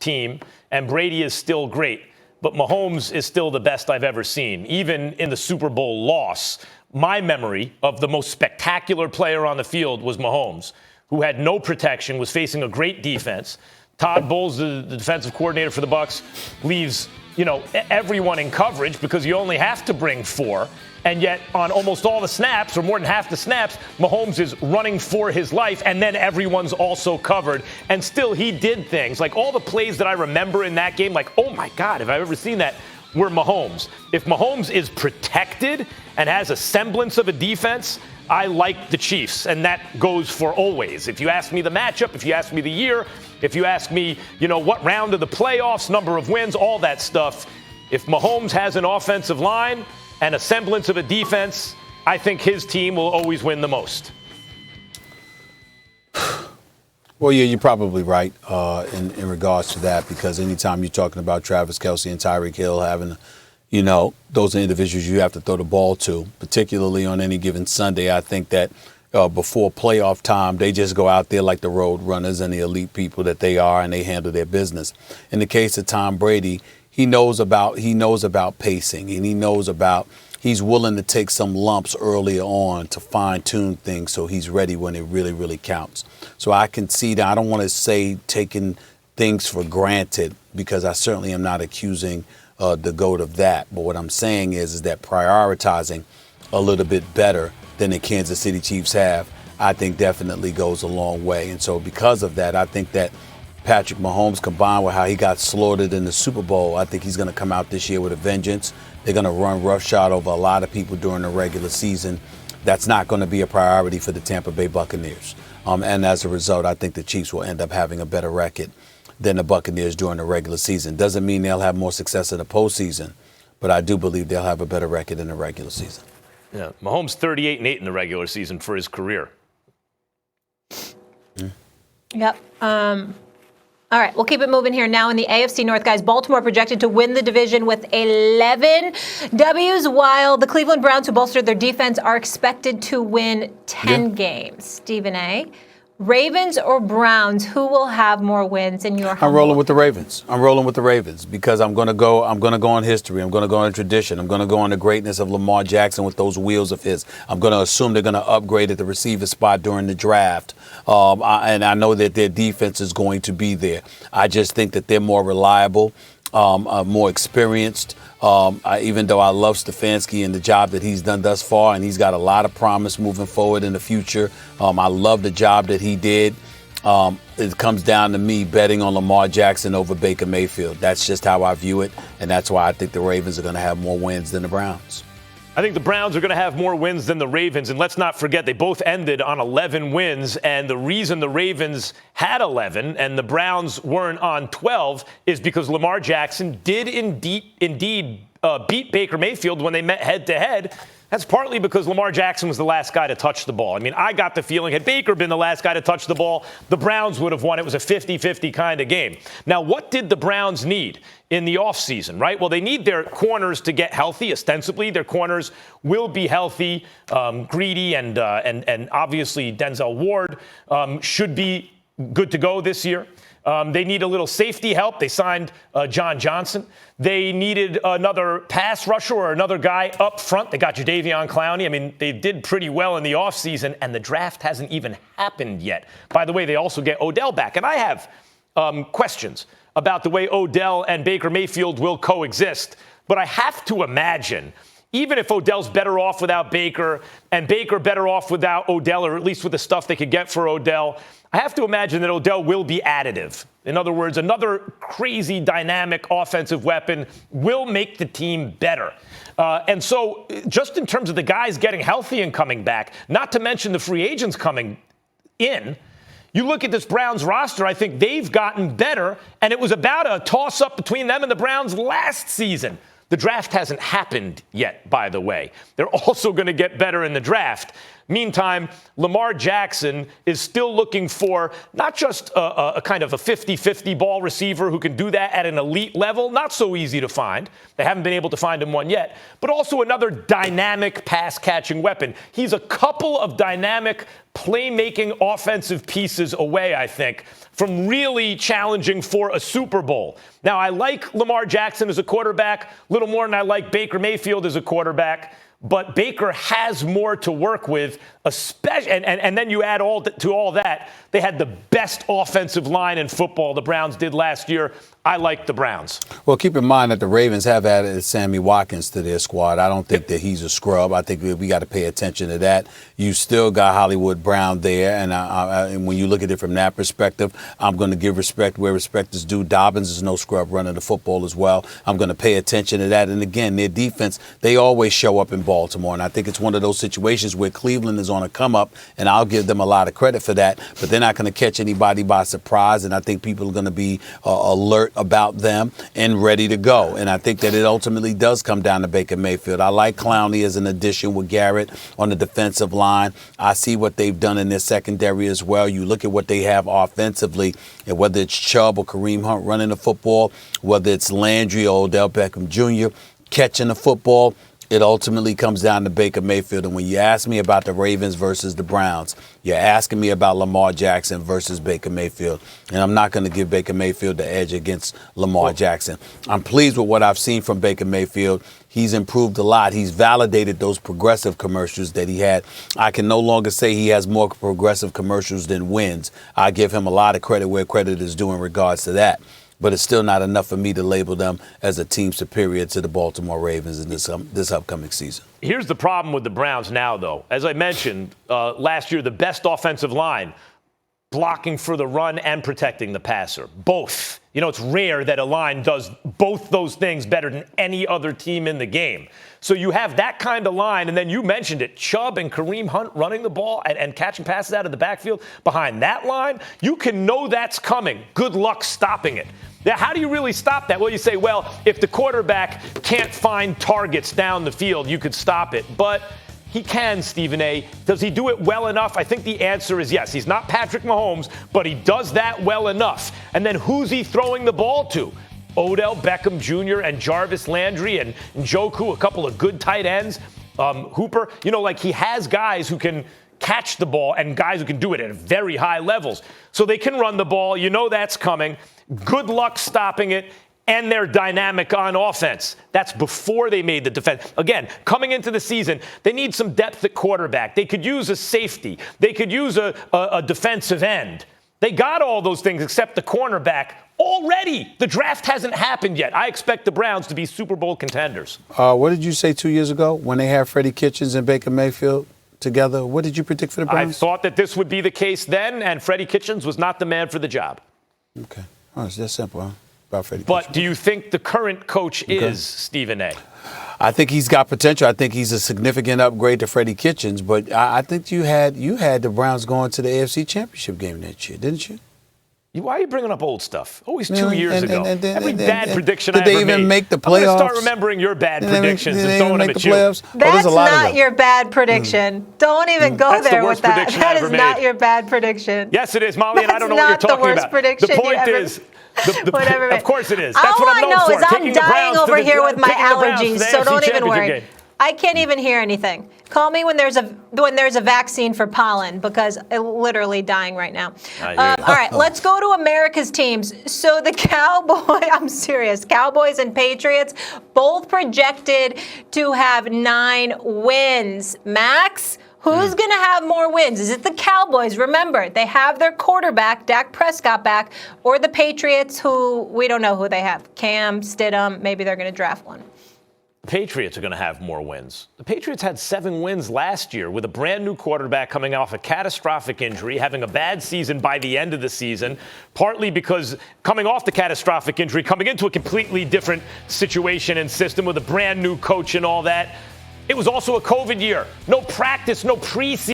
team, and Brady is still great. But Mahomes is still the best I've ever seen. Even in the Super Bowl loss, my memory of the most spectacular player on the field was Mahomes, who had no protection, was facing a great defense. Todd Bowles, the defensive coordinator for the Bucs, leaves everyone in coverage because you only have to bring 4. And yet on almost all the snaps, or more than half the snaps, Mahomes is running for his life, and then everyone's also covered. And still, he did things. Like all the plays that I remember in that game, like, oh my God, have I ever seen that, were Mahomes. If Mahomes is protected and has a semblance of a defense, I like the Chiefs, and that goes for always. If you ask me the matchup, if you ask me the year, if you ask me, what round of the playoffs, number of wins, all that stuff, if Mahomes has an offensive line and a semblance of a defense, I think his team will always win the most. Well, yeah, you're probably right in regards to that, because anytime you're talking about Travis Kelce and Tyreek Hill having, those are individuals you have to throw the ball to, particularly on any given Sunday. I think that before playoff time, they just go out there like the road runners and the elite people that they are, and they handle their business. In the case of Tom Brady, he knows about pacing, and he's willing to take some lumps early on to fine-tune things so he's ready when it really, really counts. So I can see that. I don't want to say taking things for granted, because I certainly am not accusing the GOAT of that. But what I'm saying is that prioritizing a little bit better than the Kansas City Chiefs have, I think definitely goes a long way. And so because of that, I think that Patrick Mahomes, combined with how he got slaughtered in the Super Bowl, I think he's going to come out this year with a vengeance. They're going to run roughshod over a lot of people during the regular season. That's not going to be a priority for the Tampa Bay Buccaneers. And as a result, I think the Chiefs will end up having a better record than the Buccaneers during the regular season. Doesn't mean they'll have more success in the postseason, but I do believe they'll have a better record in the regular season. Yeah, Mahomes 38-8 in the regular season for his career. Yep. All right, we'll keep it moving here. Now in the AFC North, guys, Baltimore projected to win the division with 11 W's, while the Cleveland Browns, who bolstered their defense, are expected to win 10 games. Stephen A., Ravens or Browns, who will have more wins in your humble? I'm rolling with the Ravens because I'm going to go on history. I'm going to go on tradition. I'm going to go on the greatness of Lamar Jackson with those wheels of his. I'm going to assume they're going to upgrade at the receiver spot during the draft. And I know that their defense is going to be there. I just think that they're more reliable, more experienced. Even though I love Stefanski and the job that he's done thus far, and he's got a lot of promise moving forward in the future. I love the job that he did. It comes down to me betting on Lamar Jackson over Baker Mayfield. That's just how I view it, and that's why I think the Ravens are going to have more wins than the Browns. I think the Browns are going to have more wins than the Ravens. And let's not forget, they both ended on 11 wins. And the reason the Ravens had 11 and the Browns weren't on 12 is because Lamar Jackson did indeed beat Baker Mayfield when they met head-to-head. That's partly because Lamar Jackson was the last guy to touch the ball. I mean, I got the feeling had Baker been the last guy to touch the ball, the Browns would have won. It was a 50-50 kind of game. Now, what did the Browns need in the offseason, right? Well, they need their corners to get healthy. Ostensibly, their corners will be healthy. Greedy and obviously Denzel Ward should be good to go this year. They need a little safety help. They signed John Johnson. They needed another pass rusher or another guy up front. They got Jadeveon Clowney. I mean, they did pretty well in the offseason, and the draft hasn't even happened yet. By the way, they also get Odell back. And I have questions about the way Odell and Baker Mayfield will coexist. But I have to imagine, even if Odell's better off without Baker and Baker better off without Odell, or at least with the stuff they could get for Odell, I have to imagine that Odell will be additive. In other words, another crazy dynamic offensive weapon will make the team better. And so just in terms of the guys getting healthy and coming back, not to mention the free agents coming in, you look at this Browns roster, I think they've gotten better, and it was about a toss-up between them and the Browns last season. The draft hasn't happened yet, by the way. They're also going to get better in the draft. Meantime, Lamar Jackson is still looking for not just a kind of a 50-50 ball receiver who can do that at an elite level, not so easy to find. They haven't been able to find him one yet, but also another dynamic pass-catching weapon. He's a couple of dynamic playmaking offensive pieces away, I think, from really challenging for a Super Bowl. Now, I like Lamar Jackson as a quarterback a little more than I like Baker Mayfield as a quarterback. But Baker has more to work with, especially, and then you add to all that, they had the best offensive line in football the Browns did last year. I like the Browns. Well, keep in mind that the Ravens have added Sammy Watkins to their squad. I don't think that he's a scrub. I think we got to pay attention to that. You still got Hollywood Brown there, and when you look at it from that perspective, I'm going to give respect where respect is due. Dobbins is no scrub running the football as well. I'm going to pay attention to that. And again, their defense, they always show up in Baltimore, and I think it's one of those situations where Cleveland is on a come up, and I'll give them a lot of credit for that. But they're not going to catch anybody by surprise, and I think people are going to be alert about them and ready to go. And I think that it ultimately does come down to Baker Mayfield. I like Clowney as an addition with Garrett on the defensive line. I see what they've done in their secondary as well. You look at what they have offensively, and whether it's Chubb or Kareem Hunt running the football, whether it's Landry or Odell Beckham Jr. catching the football, it ultimately comes down to Baker Mayfield. And when you ask me about the Ravens versus the Browns, you're asking me about Lamar Jackson versus Baker Mayfield. And I'm not going to give Baker Mayfield the edge against Lamar Jackson. I'm pleased with what I've seen from Baker Mayfield. He's improved a lot. He's validated those progressive commercials that he had. I can no longer say he has more progressive commercials than wins. I give him a lot of credit where credit is due in regards to that. But it's still not enough for me to label them as a team superior to the Baltimore Ravens in this upcoming season. Here's the problem with the Browns now, though. As I mentioned, last year, the best offensive line, blocking for the run and protecting the passer. Both. You know, it's rare that a line does both those things better than any other team in the game. So you have that kind of line, and then you mentioned it, Chubb and Kareem Hunt running the ball and catching passes out of the backfield. Behind that line, you can know that's coming. Good luck stopping it. Now, how do you really stop that? Well, you say, well, if the quarterback can't find targets down the field, you could stop it. But he can, Stephen A. Does he do it well enough? I think the answer is yes. He's not Patrick Mahomes, but he does that well enough. And then who's he throwing the ball to? Odell Beckham Jr. and Jarvis Landry and Njoku, a couple of good tight ends. Hooper, you know, like he has guys who can catch the ball and guys who can do it at very high levels. So they can run the ball. You know that's coming. Good luck stopping it. And they're dynamic on offense. That's before they made the defense. Again, coming into the season, they need some depth at quarterback. They could use a safety. They could use a defensive end. They got all those things except the cornerback already. The draft hasn't happened yet. I expect the Browns to be Super Bowl contenders. What did you say 2 years ago when they had Freddie Kitchens and Baker Mayfield together? What did you predict for the Browns? I thought that this would be the case then, and Freddie Kitchens was not the man for the job. Okay. Oh, it's that simple, huh? But do you think the current coach is Stephen A.? I think he's got potential. I think he's a significant upgrade to Freddie Kitchens. But I think you had the Browns going to the AFC Championship game that year, didn't you? Why are you bringing up old stuff? Always 2 years ago. Every bad prediction did I they ever even made. make the playoffs? I'm going to start remembering your bad predictions and throwing them at you. That's not your bad prediction. Don't even go there with that. That is not your bad prediction. Yes, it is, Molly, and I don't know what you're talking about. Prediction the point is, of course it is. That's all what I'm known I know for. Is I'm dying over here with my allergies, so don't even worry. I can't even hear anything. Call me when there's a vaccine for pollen, because I'm literally dying right now. All right, let's go to America's teams. So the I'm serious, Cowboys and Patriots, both projected to have 9 wins. Max, who's going to have more wins? Is it the Cowboys? Remember, they have their quarterback, Dak Prescott, back, or the Patriots, who we don't know who they have. Cam, Stidham, maybe they're going to draft one. The Patriots are going to have more wins. The Patriots had 7 wins last year with a brand new quarterback coming off a catastrophic injury, having a bad season by the end of the season, partly because coming off the catastrophic injury, coming into a completely different situation and system with a brand new coach and all that. It was also a COVID year. No practice, no preseason.